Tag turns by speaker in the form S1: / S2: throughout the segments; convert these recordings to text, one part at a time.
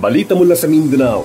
S1: Balita mula sa Mindanao.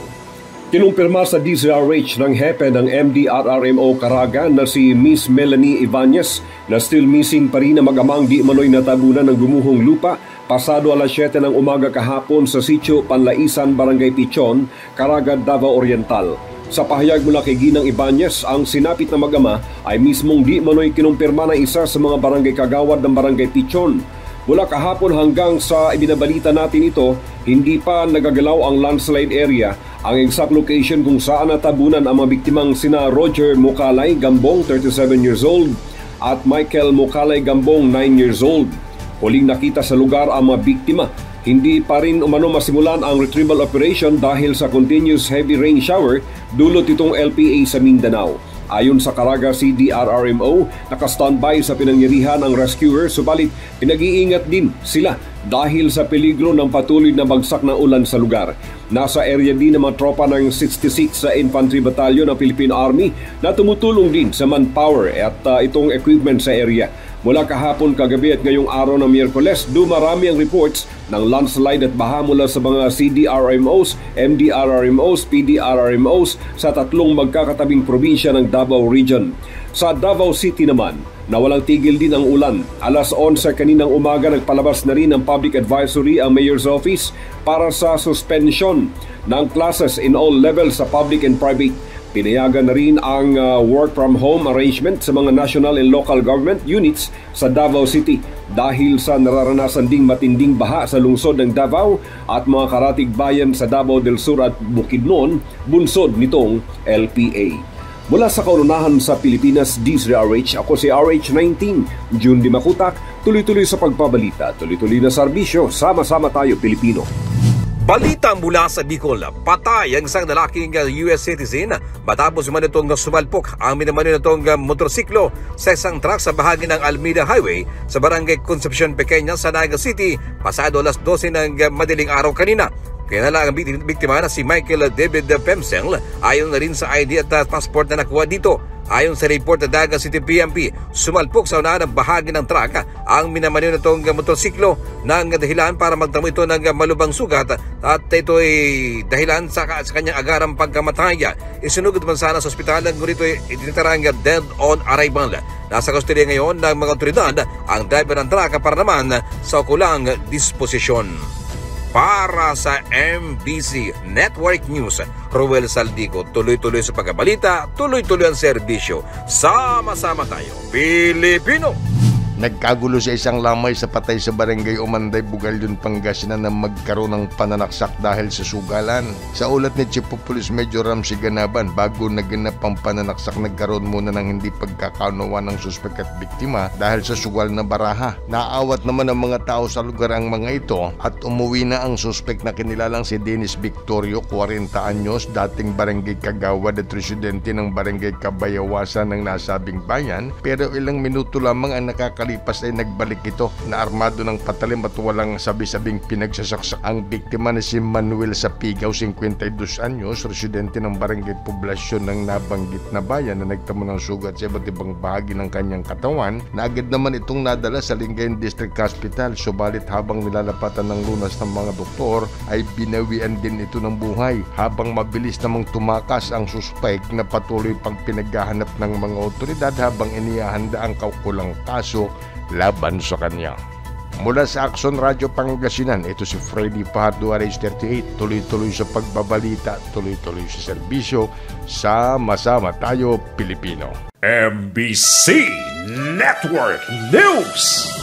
S1: Kinumpirma sa DZRH ng hepe ng MDRRMO Caraga na si Miss Melanie Ibanez na still missing pa rin na mag-amang di manoy natabunan ng gumuhong lupa pasado alas 7 ng umaga kahapon sa sitio Panlaisan, Barangay Pichon, Caraga, Davao Oriental. Sa pahayag mula kay Ginang Ibanez, ang sinapit na mag-ama ay mismong di manoy kinumpirma ng isa sa mga barangay kagawad ng Barangay Pichon. Mula kahapon hanggang sa ibinabalita natin ito, hindi pa nagagalaw ang landslide area. Ang exact location kung saan natabunan ang mga biktimang sina Roger Mukalay Gambong, 37 years old, at Michael Mukalay Gambong, 9 years old. Huling nakita sa lugar ang mga biktima. Hindi pa rin umano masimulan ang retrieval operation dahil sa continuous heavy rain shower dulot itong LPA sa Mindanao. Ayon sa Caraga CDRRMO, naka-standby sa pinangyarihan ang rescuer, subalit pinag-iingat din sila dahil sa peligro ng patuloy na bagsak na ulan sa lugar. Nasa area din ng mga tropa ng 66 sa Infantry Battalion ng Philippine Army na tumutulong din sa manpower at itong equipment sa area. Mula kahapon, kagabi at ngayong araw ng Miyerkules, dumarami ang reports ng landslide at baha mula sa mga CDRRMOs, MDRRMOs, PDRRMOs sa tatlong magkakatabing probinsya ng Davao Region. Sa Davao City naman, nawalang tigil din ang ulan. Alas 11 kaninang umaga nagpalabas na rin ng public advisory ang Mayor's Office para sa suspension ng classes in all levels sa public and private. Pinayagan na rin ang work from home arrangement sa mga national and local government units sa Davao City dahil sa nararanasan ding matinding baha sa lungsod ng Davao at mga karatig bayan sa Davao del Sur at Bukidnon, bunsod nitong LPA. Mula sa kaunahan sa Pilipinas, DZRH, ako si RH19, June Di Makutak, tuloy-tuloy sa pagbabalita, tuloy-tuloy na serbisyo, sama-sama tayo Pilipino.
S2: Balita mula sa Bicol, patay ang isang lalaking US citizen matapos man itong sumalpok ang minamano nitong motorsiklo sa isang truck sa bahagi ng Almeida Highway sa Barangay Concepcion Pequeña sa Naga City pasado alas 12 ng madaling araw kanina. Kinala ang biktima na si Michael David Pemsel ayon na rin sa ID at passport na nakuha dito. Ayon sa report ng Naga City PNP, sumalpok sa unahan ng bahagi ng truck ang minamaniw nitong motorsiklo ng dahilan para magtamo ito ng malubang sugat at ito ay dahilan sa kanyang agarang pagkamatay. Isunugod man sana sa ospital ngunit ito ay itinitarang dead on arrival. Nasa kustodiya ngayon ng mga otoridad ang driver ng truck para naman sa kulang disposisyon. Para sa MBC Network News, Ruel Saldico, tuloy-tuloy sa pagkabalita, tuloy-tuloy ang serbisyo. Sama-sama tayo, Pilipino!
S3: Nagkagulo sa isang lamay sa patay sa barangay Umanday, Bugalyon, Pangasinan na magkaroon ng pananaksak dahil sa sugalan. Sa ulat ni Chief of Police Major Ramsey Ganaban, bago naganap ang pananaksak, nagkaroon muna ng hindi pagkakaunawan ng suspek at biktima dahil sa sugal na baraha. Naawat naman ang mga tao sa lugar ang mga ito at umuwi na ang suspek na kinilalang si Dennis Victorio, 40 anyos, dating barangay Kagawad at residente ng barangay Kabayawasan ng nasabing bayan, pero ilang minuto lamang ang nakakalipas ay nagbalik ito na armado ng patalim at walang sabi-sabing pinagsasaksak. Ang biktima na si Manuel Sapigaw, 52 anyos, residente ng barangay Poblasyon ng nabanggit na bayan na nagtamo ng sugat sa iba't ibang bahagi ng kanyang katawan, na agad naman itong nadala sa Lingayen District Hospital. Subalit habang nilalapatan ng lunas ng mga doktor ay binawian din ito ng buhay habang mabilis namang tumakas ang suspek na patuloy pang pinaghahanap ng mga otoridad habang inihahanda ang kaukulang kaso laban sa kanya. Mula sa Action Radio Pangasinan, ito si Freddy Fajardo, RH38, tuloy-tuloy sa pagbabalita, tuloy-tuloy sa serbisyo, sama-sama tayo Pilipino.
S4: MBC Network News.